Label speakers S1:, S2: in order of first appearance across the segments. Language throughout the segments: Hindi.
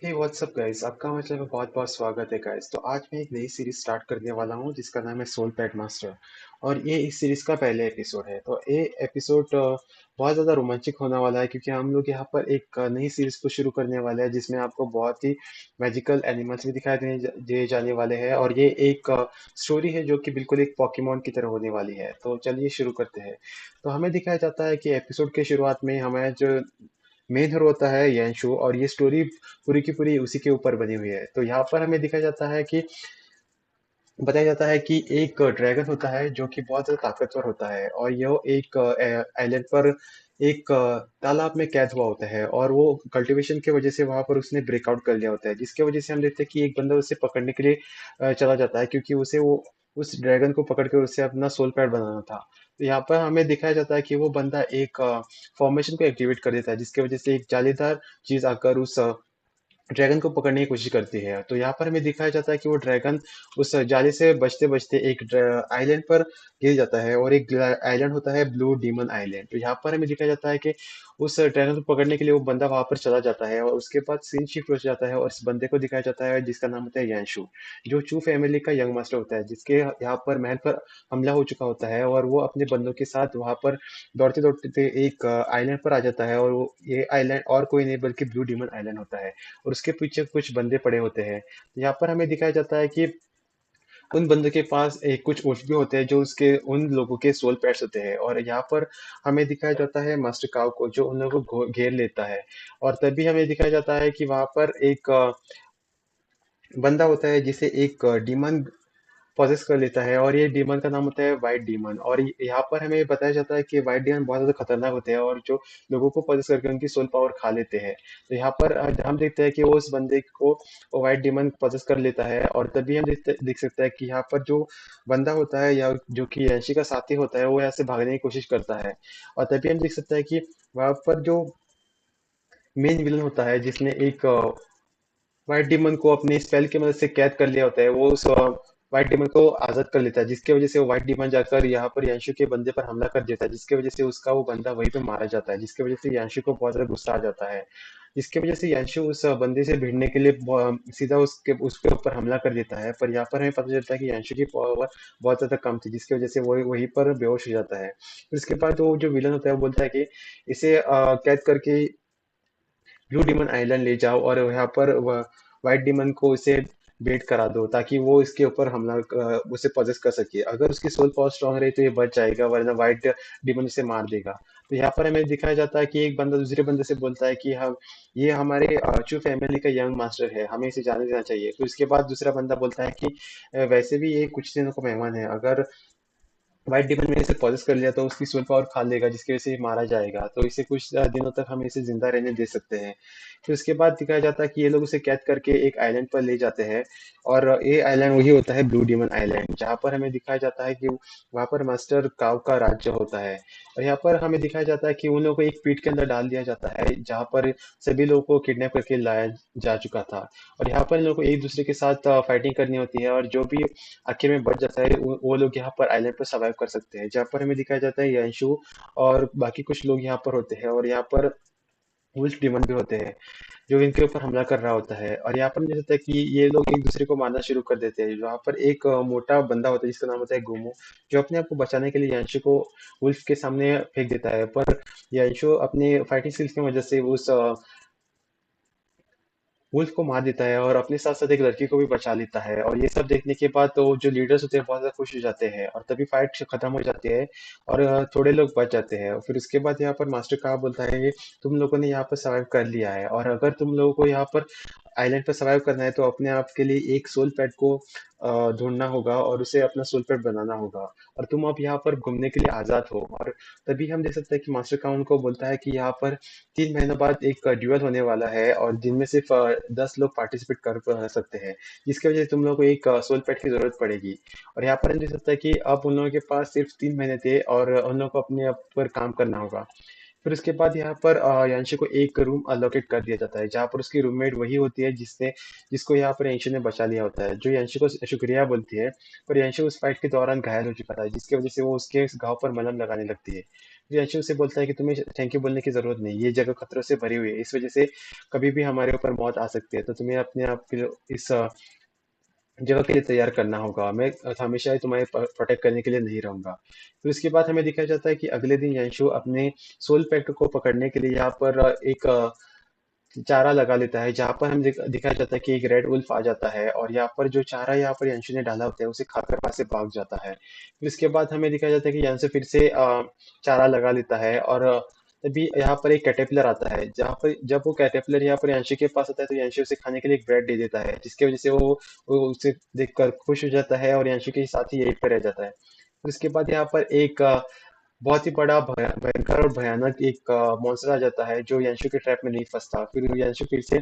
S1: हे व्हाट्सअप गाइस, आपका मतलब में बहुत बहुत स्वागत है गाइस। तो आज मैं एक नई सीरीज स्टार्ट करने वाला हूँ जिसका नाम है सोल पैड मास्टर। और ये इस सीरीज का पहले एपिसोड है। तो ये एपिसोड बहुत ज़्यादा रोमांचक होने वाला है क्योंकि हम लोग यहाँ पर एक नई सीरीज को शुरू करने वाले हैं जिसमें आपको बहुत ही मैजिकल एनिमल्स भी दिखाई दिए जाने वाले हैं। और ये एक स्टोरी है जो कि बिल्कुल एक पॉकीमोन की तरह होने वाली है। तो चलिए शुरू करते हैं। तो हमें दिखाया जाता है कि एपिसोड के शुरुआत में हमें जो मेन हीरो होता है यांशु, और ये स्टोरी पूरी की पूरी उसी के ऊपर बनी हुई है। तो यहाँ पर हमें दिखाया जाता है कि बताया जाता है कि एक ड्रैगन होता है जो कि बहुत ज्यादा ताकतवर होता है, और यह एक आइलैंड पर एक तालाब में कैद हुआ होता है। और वो कल्टीवेशन की वजह से वहां पर उसने ब्रेकआउट कर लिया होता है, जिसकी वजह से हम देखते हैं कि एक बंदा उसे पकड़ने के लिए चला जाता है क्योंकि उसे वो उस ड्रैगन को पकड़ कर उसे अपना सोल पैड बनाना था। तो यहाँ पर हमें दिखाया जाता है कि वो बंदा एक फॉर्मेशन को एक्टिवेट कर देता है, जिसकी वजह से एक जालीदार चीज आकर उस ड्रैगन को पकड़ने की कोशिश करती है। तो यहाँ पर हमें दिखाया जाता है कि वो ड्रैगन उस जाले से बचते बचते एक आइलैंड पर गिर जाता है, और एक आइलैंड होता है ब्लू डीमन आइलैंड। तो यहाँ पर हमें दिखाया जाता है कि उस ड्रैगन को पकड़ने के लिए वो बंदा वहां पर चला जाता है, और उसके बाद सीन शिफ्ट हो जाता है और इस बंदे को दिखाया जाता है जिसका नाम होता है यांशु, जो चू फैमिली का यंग मास्टर होता है, जिसके यहाँ पर महल पर हमला हो चुका होता है। और वो अपने बंदों के साथ वहां पर दौड़ते दौड़ते एक आइलैंड पर आ जाता है, और वो ये आइलैंड और कोई नहीं बल्कि ब्लू डीमन आइलैंड होता है। और उसके पीछे कुछ बंदे पड़े होते हैं। यहाँ पर हमें दिखाया जाता है कि उन बंदों के पास एक कुछ उल्फ भी होते हैं जो उसके उन लोगों के सोल पैट्स होते हैं। और यहाँ पर हमें दिखाया जाता है मास्टर काव को, जो उन लोगों को घेर लेता है। और तभी हमें दिखाया जाता है कि वहां पर एक बंदा होता है जिसे एक डीमन पॉजेस कर लेता है, और ये डीमन का नाम होता है वाइट डीमन। और यहाँ पर हमें बताया जाता है कि वाइट डीमन बहुत ज्यादा खतरनाक होते हैं और जो लोगों को पॉजेस करके उनकी सोल पावर खा लेते हैं। तो यहाँ पर हम देखते हैं कि वो उस बंदे को वाइट डीमन पॉजेस कर लेता है। और तभी हम देख सकते हैं कि यहाँ पर जो बंदा होता है या जो कि यांशी का साथी होता है वो यहाँ से भागने की कोशिश करता है। और तभी हम देख सकते हैं कि वहां पर जो मेन विलन होता है जिसने एक व्हाइट डीमन को अपने स्पेल की मदद से कैद कर लिया होता है, वो उस व्हाइट डीमन को आजाद कर लेता है, जिसकी वजह से वो व्हाइट डीमन जाकर यहाँ पर यांशु के बंदे पर हमला कर देता है, जिसकी वजह से उसका वो बंदा वहीं पे मारा जाता है, जिसकी वजह से यांशु को बहुत ज्यादा गुस्सा आ जाता है। जिसकी वजह से यांशु उस बंदे से भिड़ने के लिए सीधा उसके ऊपर हमला कर देता है। पर यहाँ पर हमें पता चलता है कि यांशु की पावर बहुत ज्यादा कम थी, जिसकी वजह से वो वहीं पर बेहोश हो जाता है। फिर उसके बाद वो जो विलन होता है वो बोलता है कि इसे कैद करके ब्लू डिमन आइलैंड ले जाओ, और यहाँ पर व्हाइट डिमन को इसे बेट करा दो ताकि वो इसके ऊपर हमला उसे पॉजेस कर सके। अगर उसकी सोल पावर स्ट्रांग रही तो ये बच जाएगा, वरना व्हाइट डिमन उसे मार देगा। तो यहाँ पर हमें दिखाया जाता है कि एक बंदा दूसरे बंदे से बोलता है कि हम ये हमारे चू फैमिली का यंग मास्टर है, हमें इसे जाने देना चाहिए। फिर उसके बाद दूसरा बंदा बोलता है कि वैसे भी ये कुछ दिनों का मेहमान है, अगर व्हाइट डेमन में इसे पॉजेस कर लिया तो उसकी सुपर पावर खा लेगा, जिसकी वजह से ये मारा जाएगा। तो इसे कुछ दिनों तक हम इसे जिंदा रहने दे सकते हैं। फिर उसके बाद दिखाया जाता है कि ये लोग उसे कैद करके एक आइलैंड पर ले जाते हैं। और ये आइलैंड वही होता है ब्लू डीमन आइलैंड, जहाँ पर हमें दिखाया जाता है कि वहाँ पर मास्टर काव का राज्य होता है। और यहाँ पर हमें दिखाया जाता है कि उन लोगों को एक पीट के अंदर डाल दिया जाता है, जहाँ पर सभी लोगों को किडनैप करके लाया जा चुका था। और यहाँ पर इन लोगों को एक दूसरे के साथ फाइटिंग करनी होती है, और जो भी आखिर में बच जाता है वो लोग यहाँ पर आइलैंड पर सर्वाइव कर सकते हैं। जहाँ पर हमें दिखाया जाता है यंशु और बाकी कुछ लोग यहाँ पर होते हैं, और यहाँ पर वुल्फ डीमन भी होते हैं जो इनके ऊपर हमला कर रहा होता है। और यहाँ पर मुझे लगता है कि ये लोग एक दूसरे को मारना शुरू कर देते हैं। यहाँ पर एक मोटा बंदा होता है जिसका नाम होता है गोमो, जो अपने आप को बचाने के लिए यांशु को वुल्फ के सामने फेंक देता है। पर यांशु अपने फाइटिंग स्किल्स की वजह से उस वुल्फ को मार देता है, और अपने साथ साथ एक लड़की को भी बचा लेता है। और ये सब देखने के बाद तो जो लीडर्स होते हैं बहुत ज्यादा खुश हो जाते हैं, और तभी फाइट खत्म हो जाती है। और थोड़े लोग बच जाते हैं। और फिर उसके बाद यहाँ पर मास्टर कहा बोलता है कि तुम लोगों ने यहाँ पर सर्वाइव कर लिया है, और अगर तुम लोगों को यहाँ पर आइलैंड पर सर्वाइव करना है तो अपने आप के लिए एक सोल पैड को ढूंढना होगा और उसे अपना सोल पैड बनाना होगा। और तुम अब यहाँ पर घूमने के लिए आजाद हो। और तभी हम देख सकते हैं कि मास्टर काउंट उनको बोलता है कि यहाँ पर 3 महीनों बाद एक ड्यूअल होने वाला है, और जिनमें सिर्फ 10 लोग पार्टिसिपेट कर सकते हैं, जिसकी वजह से तुम लोगों को एक सोल पैड की जरूरत पड़ेगी। और यहाँ पर हम देख सकते हैं कि अब उन लोगों के पास सिर्फ 3 महीने थे, और उन लोगों को अपने आप पर काम करना होगा। फिर उसके बाद यहाँ पर यांशी को एक रूम अलोकेट कर दिया जाता है, जहाँ पर उसकी रूममेट वही होती है जिसको यहाँ पर यांशी ने बचा लिया होता है, जो यांशी को शुक्रिया बोलती है। पर यांशी उस फाइट के दौरान घायल हो चुका था, जिसकी वजह से वो उसके घाव पर मलहम लगाने लगती है। रियांशु उसे बोलता है कि तुम्हें थैंक यू बोलने की जरूरत नहीं, ये जगह खतरों से भरी हुई है, इस वजह से कभी भी हमारे ऊपर मौत आ सकती है, तो तुम्हें अपने आप के इस जगह के लिए तैयार करना होगा। मैं हमेशा ही तुम्हारे प्रोटेक्ट करने के लिए नहीं रहूंगा। फिर उसके बाद हमें दिखाया जाता है कि अगले दिन यंशु अपने सोल पैक्ट को पकड़ने के लिए यहाँ पर एक चारा लगा लेता है, जहां पर हम दिखाया जाता है कि एक रेड वुल्फ आ जाता है और यहाँ पर जो चारा यहाँ पर यंशु ने डाला होता है उसे खाकर वहां से भाग जाता है। फिर इसके बाद हमें दिखाया जाता है कि यंशु फिर से चारा लगा लेता है और तभी यहाँ पर एक कैटरपिलर आता है, जहाँ पर जब वो कैटरपिलर यहाँ पर यंशु के पास आता है तो यंशु उसे खाने के लिए एक ब्रेड दे देता है, जिसकी वजह से वो उसे देखकर खुश हो जाता है और यंशु के साथ ही यहीं पर रह जाता है। फिर उसके बाद यहाँ पर एक बहुत ही बड़ा भयंकर और भयानक एक मॉन्स्टर आ जाता है जो यंशु के ट्रैप में नहीं फंसता। फिर यंशु फिर से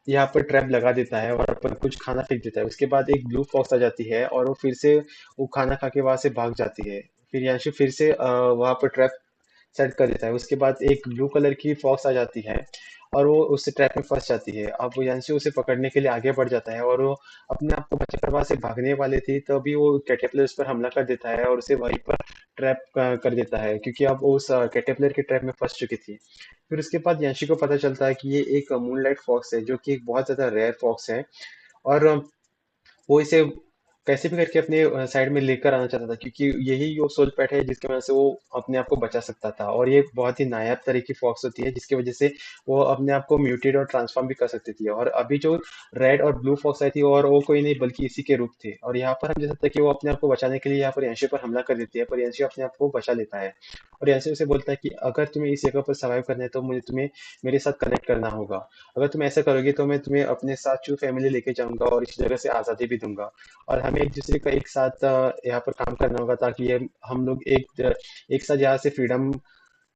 S1: यहाँ पर ट्रैप लगा देता है और पर कुछ खाना फेंक देता है। उसके बाद एक ब्लू फॉक्स आ जाती है और वो फिर से वो खाना खा के वहां से भाग जाती है। फिर यंशु फिर से वहां पर ट्रैप सेट कर देता है। उसके बाद एक ब्लू कलर की फॉक्स आ जाती है और वो उस ट्रैप में फंस जाती है। अब वो यांशी उसे पकड़ने के लिए आगे बढ़ जाता है और वो अपने आप को बचाकर वहां से भागने वाले थी, तभी वो कैटरपिलर उस पर हमला कर देता है और उसे वहीं पर ट्रैप कर देता है, क्योंकि अब वो उस कैटरपिलर के ट्रैप में फंस चुकी थी। फिर उसके बाद यांशी को पता चलता है कि ये एक मूनलाइट फॉक्स है, जो कि एक बहुत ज्यादा रेयर फॉक्स है और वो इसे कैसे भी करके अपने साइड में लेकर आना चाहता था, क्योंकि यही वो सोल पैट है जिसकी वजह से वो अपने आप को बचा सकता था। और ये बहुत ही नायाब तरह की फॉक्स होती है जिसकी वजह से वो अपने आप को म्यूटेट और ट्रांसफॉर्म भी कर सकती थी। और अभी जो रेड और ब्लू फॉक्स आई थी और वो कोई नहीं बल्कि इसी के रूप थे। और यहाँ पर हम देख सकते हैं कि वो अपने आप को बचाने के लिए यहाँ पर यांशी पर हमला कर देती है, पर यांशी अपने आप को बचा लेता है। और यांशी उसे बोलता है कि अगर तुम्हें इस जगह पर सर्वाइव करना है तो मुझे तुम्हें मेरे साथ कनेक्ट करना होगा। अगर तुम ऐसा करोगे तो मैं तुम्हें अपने साथ ट्रू फैमिली लेके जाऊंगा और इस जगह से आज़ादी भी दूंगा। और हमें एक दूसरे का एक साथ यहाँ पर काम करना होगा, ताकि ये हम लोग एक साथ यहाँ से फ्रीडम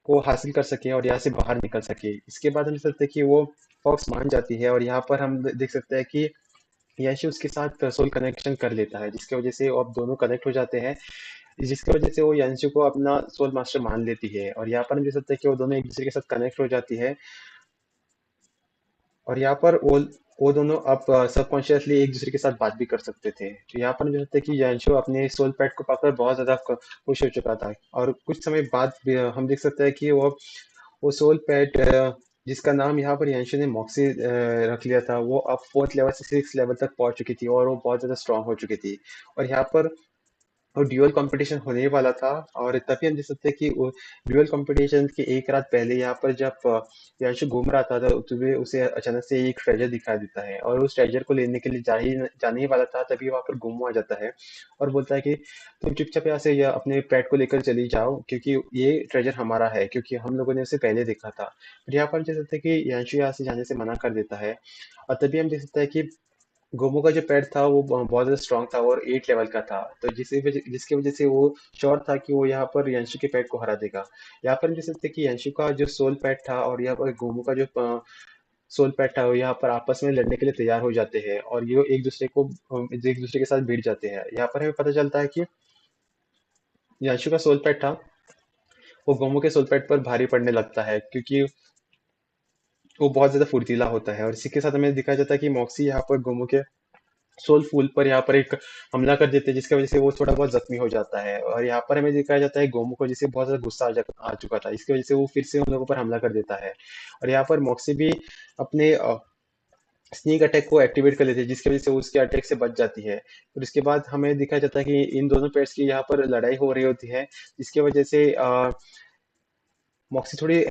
S1: को हासिल कर सकें और यहाँ से बाहर निकल सके। इसके बाद हम देख सकते हैं कि वो फॉक्स मान जाती है और यहाँ पर हम देख सकते हैं कि यश उसके साथ सोल कनेक्शन कर लेता है, जिसकी वजह से वो अब दोनों कनेक्ट हो जाते हैं, जिसकी वजह से वो यंशु को अपना सोल मास्टर मान लेती है। और यहाँ पर हम देख सकते हैं कि वो दोनों एक दूसरे के साथ कनेक्ट हो जाती है। और यहाँ पर वो दोनों अब सबकॉन्शियसली एक दूसरे के साथ बात भी कर सकते थे। तो यहाँ पर मुझे लगता है कि यांशो अपने सोल पैट को पाकर बहुत ज्यादा खुश हो चुका था। और कुछ समय बाद भी, हम देख सकते हैं कि वो सोल पैट जिसका नाम यहाँ पर यांशो ने मॉक्सी रख लिया था, वो अब 4th लेवल से 6th लेवल तक पहुंच चुकी थी और वो बहुत ज्यादा स्ट्रांग हो चुकी थी। और यहाँ पर और ड्यूअल कंपटीशन होने वाला था। और तभी हम देख सकते हैं कि ड्यूअल कंपटीशन के एक रात पहले यहाँ पर जब याशु घूम रहा था तो तुम्हें उसे अचानक से एक ट्रेजर दिखाई देता है और उस ट्रेजर को लेने के लिए जाने ही वाला था, तभी वहां पर गुम आ जाता है और बोलता है कि तुम चुपचाप यहाँ से या अपने पेट को लेकर चली जाओ, क्योंकि ये ट्रेजर हमारा है, क्योंकि हम लोगों ने उसे पहले देखा था। फिर यहाँ पर हम देख सकते हैं कि यांशु यहाँ से जाने से मना कर देता है। और तभी हम देख सकते हैं कि गोमू का जो पैड था वो बहुत ज्यादा स्ट्रांग था और 8 लेवल का था, तो जिसकी वजह से वो श्योर था कि वो यहाँ पर यंशु के पैड को हरा देगा। यहाँ पर हम देख सकते हैं कि यंशु का जो सोल पैड था और यहाँ पर गोमू का जो सोल पैड था वो यहाँ पर आपस में लड़ने के लिए तैयार हो जाते हैं और ये एक दूसरे के साथ भिड़ जाते हैं। यहाँ पर हमें पता चलता है कि यंशु का सोल पैड था वो गोमू के सोल पैड पर भारी पड़ने लगता है, क्योंकि वो बहुत ज्यादा फुर्तीला होता है। और इसी के साथ हमें दिखाया जाता है कि मॉक्सी यहाँ पर गोमू के सोल फूल पर यहाँ पर एक हमला कर देते हैं, जिसकी वजह से वो थोड़ा बहुत जख्मी हो जाता है। और यहाँ पर हमें दिखाया जाता है गोमू को, जिसे बहुत ज्यादा गुस्सा आ चुका था, इसकी वजह से वो फिर से उन लोगों पर हमला कर देता है। और यहाँ पर मॉक्सी भी अपने स्नीक अटैक को एक्टिवेट कर लेती है, जिसकी वजह से वो उसके अटैक से बच जाती है। फिर उसके बाद हमें दिखाया जाता है कि इन दोनों पेट्स की यहाँ पर लड़ाई हो रही होती है, जिसकी वजह से मॉक्सी थोड़ी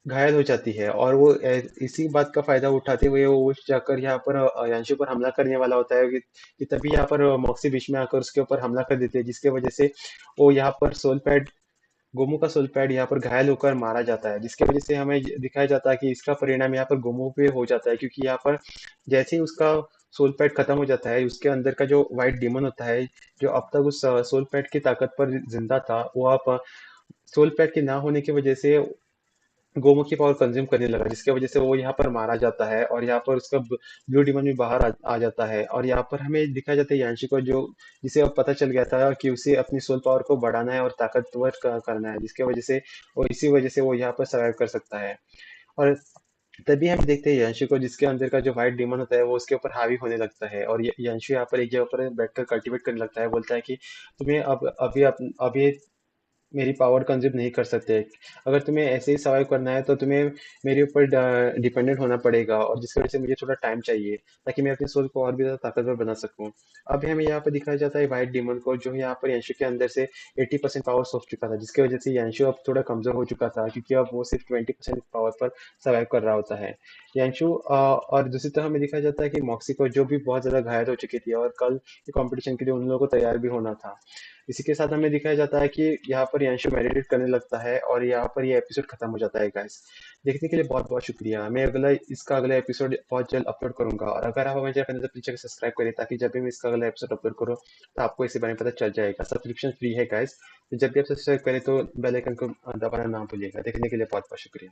S1: घायल हो जाती है और वो इसी बात का फायदा उठाते हुए वो जाकर यहाँ पर यांशु पर हमला करने वाला होता है कि तभी यहाँ पर मॉक्सी बीच में आकर उसके ऊपर हमला कर देती है, जिसकी वजह से वो यहाँ पर सोल पैड गोमू का सोल पैड यहाँ पर घायल होकर मारा जाता है, जिसकी वजह से हमें दिखाया जाता है कि इसका परिणाम यहाँ पर गोमू पे हो जाता है, क्योंकि यहाँ पर जैसे ही उसका सोल पैड खत्म हो जाता है, उसके अंदर का जो व्हाइट डीमन होता है जो अब तक उस सोल पैड की ताकत पर जिंदा था, वो अब सोल पैड के ना होने की वजह से गोमू की पावर कंज्यूम करने लगा, जिसकी वजह से वो यहाँ पर मारा जाता है और यहाँ पर उसका ब्लू डिमन भी बाहर आ जाता है। और यहाँ पर हमें दिखाया जाता है यांशी को, जो जिसे अब पता चल गया था कि उसे अपनी सोल पावर को बढ़ाना है और ताकतवर करना है, जिसकी वजह से और इसी वजह से वो यहाँ पर सर्वाइव कर सकता है। और तभी हम देखते हैं यंशी को, जिसके अंदर का जो व्हाइट डीमन होता है वो उसके ऊपर हावी होने लगता है और यंशी यहाँ पर एक जगह पर बैठकर कल्टीवेट करने लगता है, बोलता है कि तुम्हें अब अभी मेरी पावर कंज्यूम नहीं कर सकते। अगर तुम्हें ऐसे ही सर्वाइव करना है तो तुम्हें मेरे ऊपर डिपेंडेंट होना पड़ेगा, और जिसकी वजह से मुझे थोड़ा टाइम चाहिए ताकि मैं अपनी सोल को और भी ज्यादा ताकतवर बना सकूं। अब हमें यहाँ पर दिखाया जाता है व्हाइट डीमन को, जो यहाँ पर यांशु के अंदर से 80% पावर सोख चुका था, जिसकी वजह से यांशु अब थोड़ा कमजोर हो चुका था, क्योंकि अब वो सिर्फ 20% पावर पर सर्वाइव कर रहा होता है। यांशु और दूसरी तरफ हमें दिखाया जाता है कि मॉक्सी को, जो भी बहुत ज्यादा घायल हो चुकी थी और कल के कंपटीशन के लिए उन लोगों को तैयार भी होना था। इसी के साथ हमें दिखाया जाता है कि यहाँ पर यांशु मेडिटेट करने लगता है और यहाँ पर ये एपिसोड खत्म हो जाता है गाइस। देखने के लिए बहुत बहुत शुक्रिया। मैं इसका अगला एपिसोड बहुत जल्द अपलोड करूंगा, और अगर आप हमारे चैनल पर नीचे सब्सक्राइब करें ताकि जब भी मैं इसका अगला एपिसोड अपलोड करूँ तो आपको इसी बारे में पता चल जाएगा। सब्सक्रिप्शन फ्री है गाइस, तो जब भी आप सब्सक्राइब करें तो बेल आइकन को दबाना ना भूलिएगा। देखने के लिए बहुत बहुत शुक्रिया।